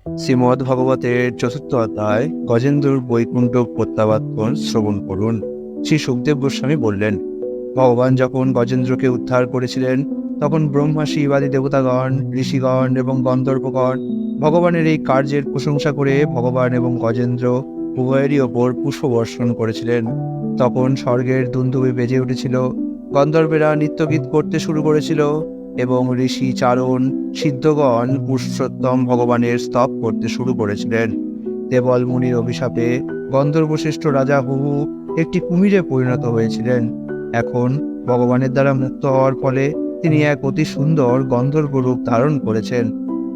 শ্রীমদ্ ভগবতের চতুর্থ অধ্যায় গজেন্দ্রর বৈকুণ্ঠ প্রত্যাবর্তন শ্রবণ করুন। শ্রী সুখদেব গোস্বামী বললেন, ভগবান যখন গজেন্দ্রকে উদ্ধার করেছিলেন তখন ব্রহ্মা শিবাদি দেবতাগণ, ঋষিগণ এবং গন্ধর্বগণ ভগবানের এই কার্যের প্রশংসা করে ভগবান এবং গজেন্দ্র উভয়েরই ওপর পুষ্পবর্ষণ করেছিলেন। তখন স্বর্গের দুন্দুভি বেজে উঠেছিল, গন্ধর্বেরা নৃত্যগীত করতে শুরু করেছিল এবং ঋষি চারণ সিদ্ধগণ পুরুষোত্তম ভগবানের স্তব করতে শুরু করেছিলেন। দেবল মুনির অভিশাপে গন্ধর্বশ্রেষ্ঠ রাজা হুহু একটি কুমিরে পরিণত হয়েছিলেন। এখন ভগবানের দ্বারা মুক্ত হওয়ার ফলে তিনি এক অতি সুন্দর গন্ধর্ব রূপ ধারণ করেছেন।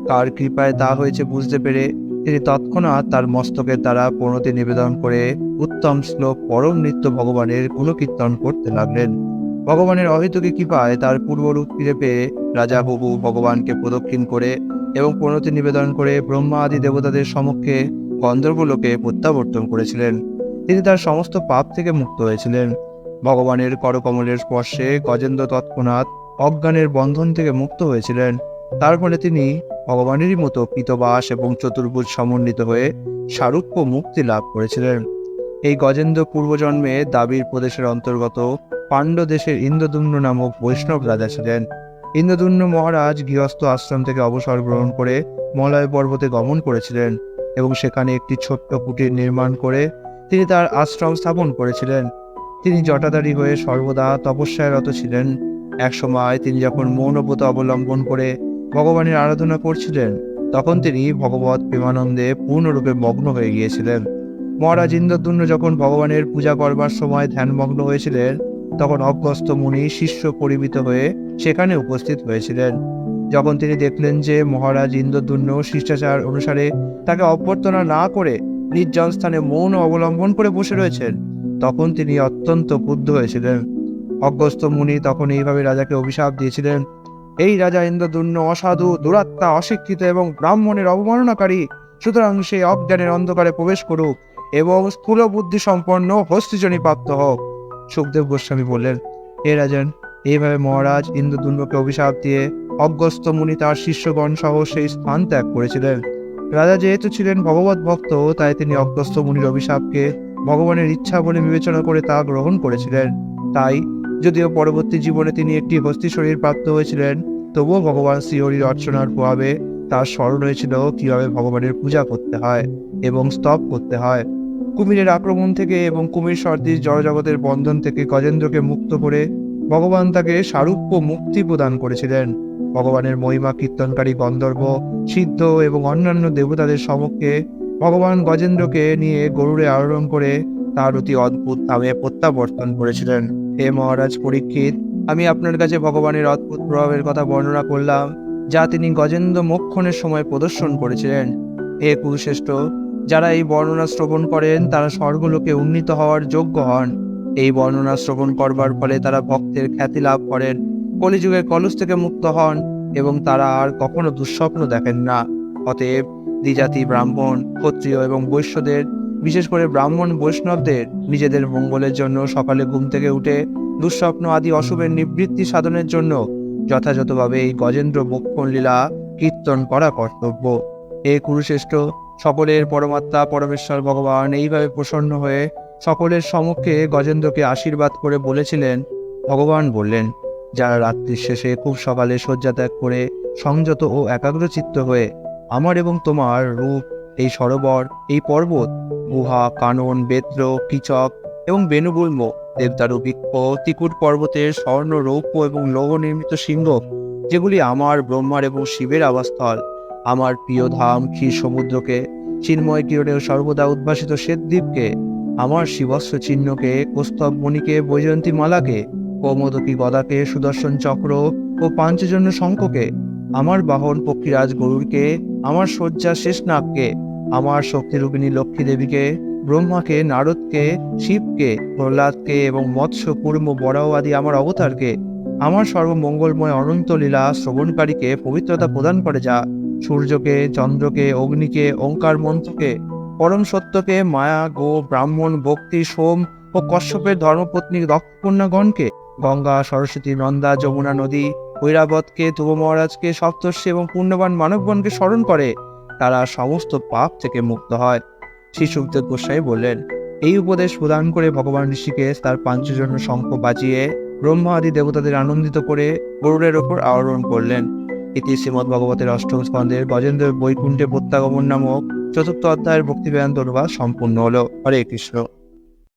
কার কৃপায় তা হয়েছে বুঝতে পেরে তিনি তৎক্ষণাৎ তার মস্তকের দ্বারা প্রণতি নিবেদন করে উত্তম শ্লোক পরম নিত্য ভগবানের গুণকীর্তন করতে লাগলেন। ভগবানের অহেতুকী কৃপায় তার পূর্বরূপ ফিরে পেয়ে রাজা হুহু ভগবানকে প্রদক্ষিণ করে এবং প্রণতি নিবেদন করে ব্রহ্মা আদি দেবতাদের সমক্ষে গন্ধর্বলোকে প্রত্যাবর্তন করেছিলেন। তিনি তার সমস্ত পাপ থেকে মুক্ত হয়েছিলেন। ভগবানের করকমলের স্পর্শে গজেন্দ্র তৎক্ষণাৎ অজ্ঞানের বন্ধন থেকে মুক্ত হয়েছিলেন। তার ফলে তিনি ভগবানেরই মতো পীতবাস এবং চতুর্ভুজ সমন্বিত হয়ে সারূপ্য মুক্তি লাভ করেছিলেন। এই গজেন্দ্র পূর্বজন্মে দাবির প্রদেশের অন্তর্গত পাণ্ড দেশের ইন্দ্রদুম্ন নামক বৈষ্ণব রাজা ছিলেন। ইন্দ্রদুম্ন মহারাজ গৃহস্থ আশ্রম থেকে অবসর গ্রহণ করে মলয় পর্বতে গমন করেছিলেন এবং সেখানে একটি ছোট্ট কুটির নির্মাণ করে তিনি তার আশ্রম স্থাপন করেছিলেন। তিনি জটাধারী হয়ে সর্বদা তপস্যায়রত ছিলেন। একসময় তিনি যখন মৌনব্রত অবলম্বন করে ভগবানের আরাধনা করছিলেন তখন তিনি ভগবৎ প্রেমানন্দে পূর্ণরূপে মগ্ন হয়ে গিয়েছিলেন। মহারাজ ইন্দ্রদুম্ন যখন ভগবানের পূজা করবার সময় ধ্যানমগ্ন হয়েছিলেন তখন অগস্ত্য মুনি শিষ্য পরিমিত হয়ে সেখানে উপস্থিত হয়েছিলেন। যখন তিনি দেখলেন যে মহারাজ ইন্দ্রদুম্ন শিষ্টাচার অনুসারে তাকে অভ্যর্থনা না করে নির্জন স্থানে মৌন অবলম্বন করে বসে রয়েছেন তখন তিনি অত্যন্ত ক্রুদ্ধ হয়েছিলেন। অগস্ত্য মুনি তখন এইভাবে রাজাকে অভিশাপ দিয়েছিলেন, এই রাজা ইন্দ্রদুম্ন অসাধু, দুরাত্মা, অশিক্ষিত এবং ব্রাহ্মণের অবমাননাকারী, সুতরাং সেই অজ্ঞানের অন্ধকারে প্রবেশ করুক এবং স্থূল বুদ্ধি সম্পন্ন হস্তিজনী প্রাপ্ত হোক। সুখদেব গোস্বামী বললেন, হে রাজন, এইভাবে মহারাজ ইন্দ্রদুম্নকে অভিশাপ দিয়ে অগস্ত্য মুনি তার শিষ্যগণ সহ সেই স্থান ত্যাগ করেছিলেন। রাজা যেহেতু ছিলেন ভগবত ভক্ত তাই তিনি অগস্ত্য মুনির অভিশাপকে ভগবানের ইচ্ছা বলে বিবেচনা করে তা গ্রহণ করেছিলেন। তাই যদিও পরবর্তী জীবনে তিনি একটি হস্তি শরীর প্রাপ্ত হয়েছিলেন তবুও ভগবান শ্রীহরির অর্চনার প্রভাবে তার স্মরণ হয়েছিল কিভাবে ভগবানের পূজা করতে হয় এবং স্তব করতে হয়। কুমিরের আক্রমণ থেকে এবং কুমির সদৃশ জড়জগতের বন্ধন থেকে গজেন্দ্রকে মুক্ত করে ভগবান তাকে সারূপ্য মুক্তি প্রদান করেছিলেন। ভগবানের মহিমা কীর্তনকারী গন্ধর্ব, সিদ্ধ এবং অন্যান্য দেবতাদের সমক্ষে ভগবান গজেন্দ্রকে নিয়ে গরুড়ে আরোহণ করে তার অতি অদ্ভুত ধামে প্রত্যাবর্তন করেছিলেন। হে মহারাজ পরীক্ষিত, আমি আপনার কাছে ভগবানের অদ্ভুত প্রভাবের কথা বর্ণনা করলাম যা তিনি গজেন্দ্র মোক্ষণের সময় প্রদর্শন করেছিলেন। হে কুরুশ্রেষ্ঠ, যারা এই বর্ণনা শ্রবণ করেন তারা স্বর্গলোকে উন্নীত হওয়ার যোগ্য হন। এই বর্ণনা শ্রবণ করবার ফলে তারা ভক্তের খ্যাতি লাভ করেন, কলিযুগের কলুষ থেকে মুক্ত হন এবং তারা আর কখনো দুঃস্বপ্ন দেখেন না। অতএব দ্বিজাতি ব্রাহ্মণ, ক্ষত্রিয় এবং বৈশ্যদের, বিশেষ করে ব্রাহ্মণ বৈষ্ণবদের নিজেদের মঙ্গলের জন্য সকালে ঘুম থেকে উঠে দুঃস্বপ্ন আদি অশুভের নিবৃত্তি সাধনের জন্য যথাযথভাবে এই গজেন্দ্র মোক্ষণ লীলা কীর্তন করা কর্তব্য। হে কুরুশ্রেষ্ঠ, সকলের পরমাত্মা পরমেশ্বর ভগবান এইভাবে প্রসন্ন হয়ে সকলের সম্মুখে গজেন্দ্রকে আশীর্বাদ করে বলেছিলেন। ভগবান বললেন, যারা রাত্রির শেষে খুব সকালে শয্যা ত্যাগ করে সংযত ও একাগ্রচিত্ত হয়ে আমার এবং তোমার রূপ, এই সরোবর, এই পর্বত, গুহা, কানন, বেত্র, কিচক এবং বেণুগুল্ম, দেবদারু বৃক্ষ, তিকুট পর্বতের স্বর্ণ, রৌপ্য এবং লৌহ নির্মিত সিংহ, যেগুলি আমার, ব্রহ্মার এবং শিবের আবাসস্থল, আমার প্রিয় ধাম ক্ষীর সমুদ্রকে, চিন্ময় কিরণে সর্বদা উদ্ভাসিত শ্বেতদ্বীপকে, আমার শিবস্ব চিহ্নকে, কৌস্তভ মণিকে, বৈজয়ন্তী মালাকে, কৌমোদকী গদাকে, সুদর্শন চক্র ও পাঞ্চজন্য শঙ্খকে, আমার বাহন পক্ষীরাজ গরুড়কে, আমার শয্যা শেষনাগকে, আমার শক্তিরূপিণী লক্ষ্মী দেবীকে, ব্রহ্মাকে, নারদকে, শিবকে, প্রহ্লাদকে এবং মৎস্য, কুর্ম, বরাহ আদি আমার অবতারকে, আমার সর্বমঙ্গলময় অনন্ত লীলা শ্রবণকারীকে পবিত্রতা প্রদান করে, যা সূর্যকে, চন্দ্রকে, অগ্নিকে, ওঙ্কার মন্ত্রকে, পরম সত্যকে, মায়া, গো, ব্রাহ্মণ, ভক্তি, সোম ও কশ্যপের ধর্মপত্নী দক্ষকন্যাগণকে, গঙ্গা, সরস্বতী, নন্দা, যমুনা নদী, ঐরাবতকে, ধ্রুব মহারাজকে, সপ্তর্ষি এবং পুণ্যবান মানবগণকে স্মরণ করে তারা সমস্ত পাপ থেকে মুক্ত হয়। শ্রী সুখদেব গোস্বামী বললেন, এই উপদেশ প্রদান করে ভগবান ঋষিকেশ তার পাঞ্চজন্য শঙ্খ বাজিয়ে ব্রহ্মা আদি দেবতাদের আনন্দিত করে গরুড়ের ওপর আরোহণ করলেন। ইতি শ্রীমদ্ ভগবতের অষ্টম স্কন্ধের গজেন্দ্র বৈকুণ্ঠে প্রত্যাগমন নামক চতুর্থ অধ্যায়ের ভক্তি বেদান্ত অনুবাদ সম্পূর্ণ হলো। হরে কৃষ্ণ।